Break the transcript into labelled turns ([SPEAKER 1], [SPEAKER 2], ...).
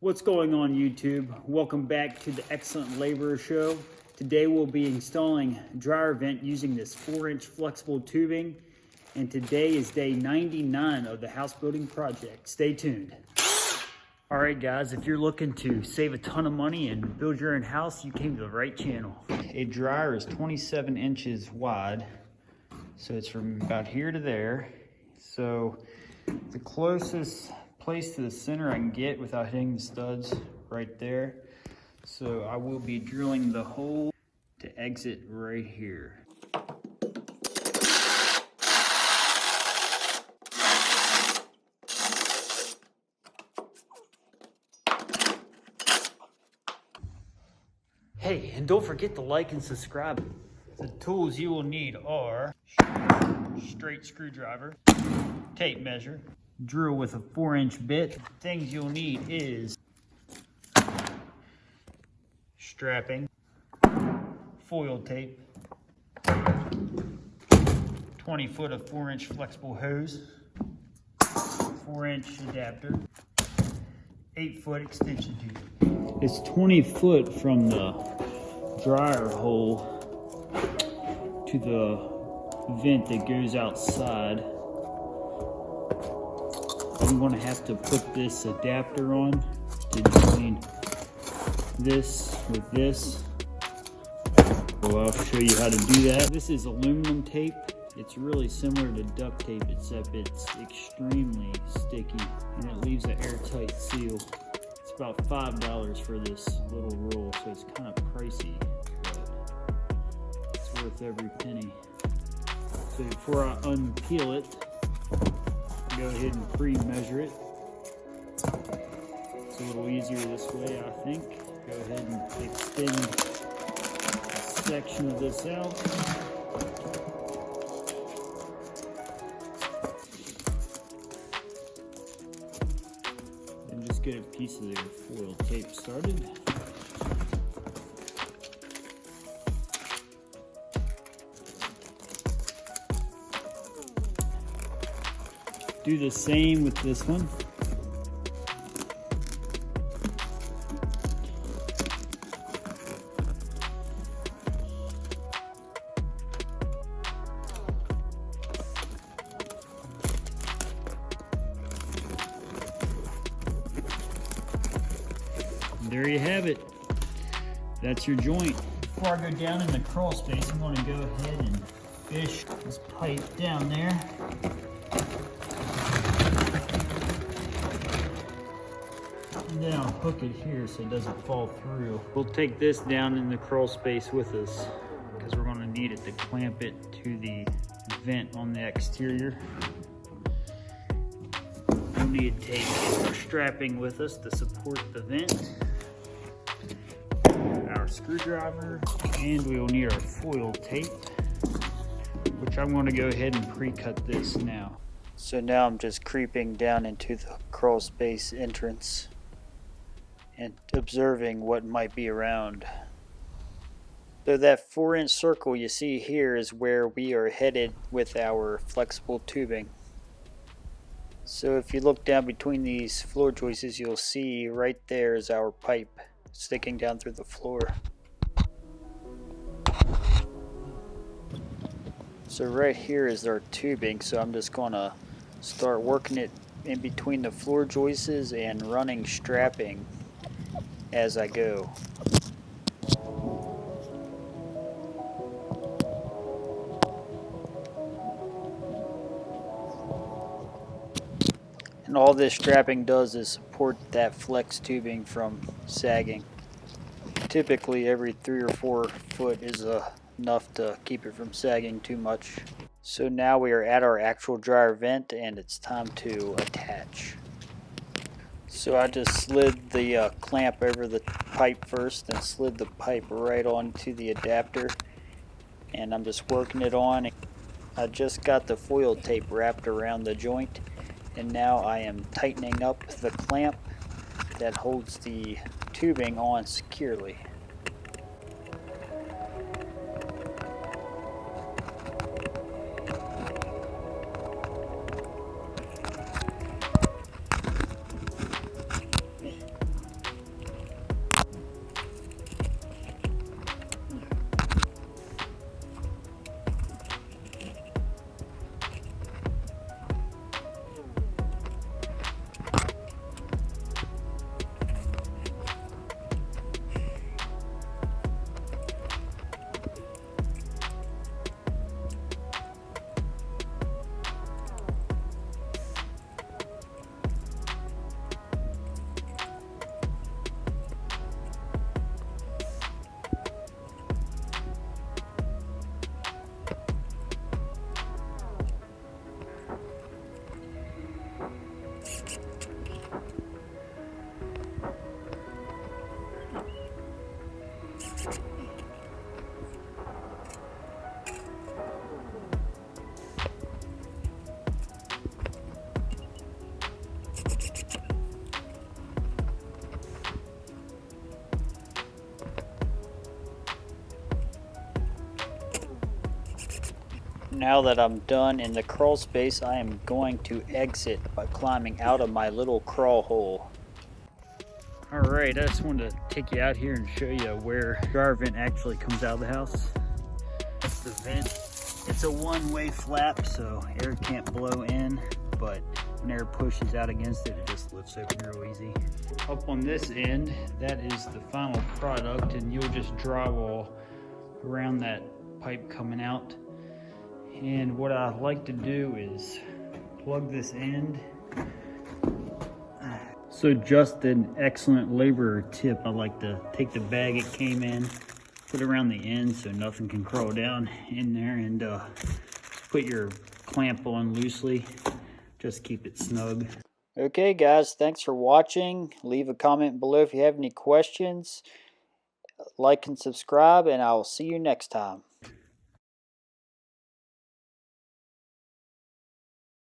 [SPEAKER 1] What's going on YouTube? Welcome back to the Excellent Laborer Show. Today we'll be installing dryer vent using this 4-inch flexible tubing, and today is day 99 of the house building project. Stay tuned. Alright guys, if you're looking to save a ton of money and build your own house, you came to the right channel. A dryer is 27 inches wide, so it's from about here to there. So the closest place to the center I can get without hitting the studs right there. So I will be drilling the hole to exit right here. Hey, and don't forget to like and subscribe. The tools you will need are straight screwdriver, tape measure, drill with a 4-inch bit. Things you'll need is strapping, foil tape, 20 foot of 4-inch flexible hose, 4-inch adapter, 8-foot extension tube. It's 20 foot from the dryer hole to the vent that goes outside. I'm going to have to put this adapter on to join this with this. So I'll show you how to do that. This is aluminum tape. It's really similar to duct tape, except it's extremely sticky and it leaves an airtight seal. It's about $5 for this little roll, so it's kind of pricey, but it's worth every penny. So before I unpeel it, go ahead and pre-measure it. It's a little easier this way, I think. Go ahead and extend a section of this out. And just get a piece of their foil tape started. Do the same with this one. And there you have it. That's your joint. Before I go down in the crawl space, I'm going to go ahead and fish this pipe down there. And then I'll hook it here so it doesn't fall through. We'll take this down in the crawl space with us because we're going to need it to clamp it to the vent on the exterior. We'll need to take our strapping with us to support the vent, our screwdriver, and we will need our foil tape, which I'm going to go ahead and pre-cut this now. So now I'm just creeping down into the crawl space entrance and observing what might be around. So that 4-inch circle you see here is where we are headed with our flexible tubing. So if you look down between these floor joists, you'll see right there is our pipe sticking down through the floor. So right here is our tubing, so I'm just gonna start working it in between the floor joists and running strapping as I go. And all this strapping does is support that flex tubing from sagging. Typically every 3 or 4 foot is enough to keep it from sagging too much. So now we are at our actual dryer vent and it's time to attach. So I just slid the clamp over the pipe first and slid the pipe right onto the adapter, and I'm just working it on. I just got the foil tape wrapped around the joint, and now I am tightening up the clamp that holds the tubing on securely. Now that I'm done in the crawl space, I am going to exit by climbing out of my little crawl hole. Alright, I just wanted to take you out here and show you where the dryer vent actually comes out of the house. That's the vent. It's a one-way flap, so air can't blow in, but when air pushes out against it, it just lifts open real easy. Up on this end, that is the final product, and you'll just drywall around that pipe coming out. And what I like to do is plug this end. So just an excellent laborer tip, I like to take the bag it came in, put it around the end so nothing can crawl down in there, and put your clamp on loosely, just keep it snug. Okay guys, thanks for watching. Leave a comment below if you have any questions. Like and subscribe, and I will see you next time.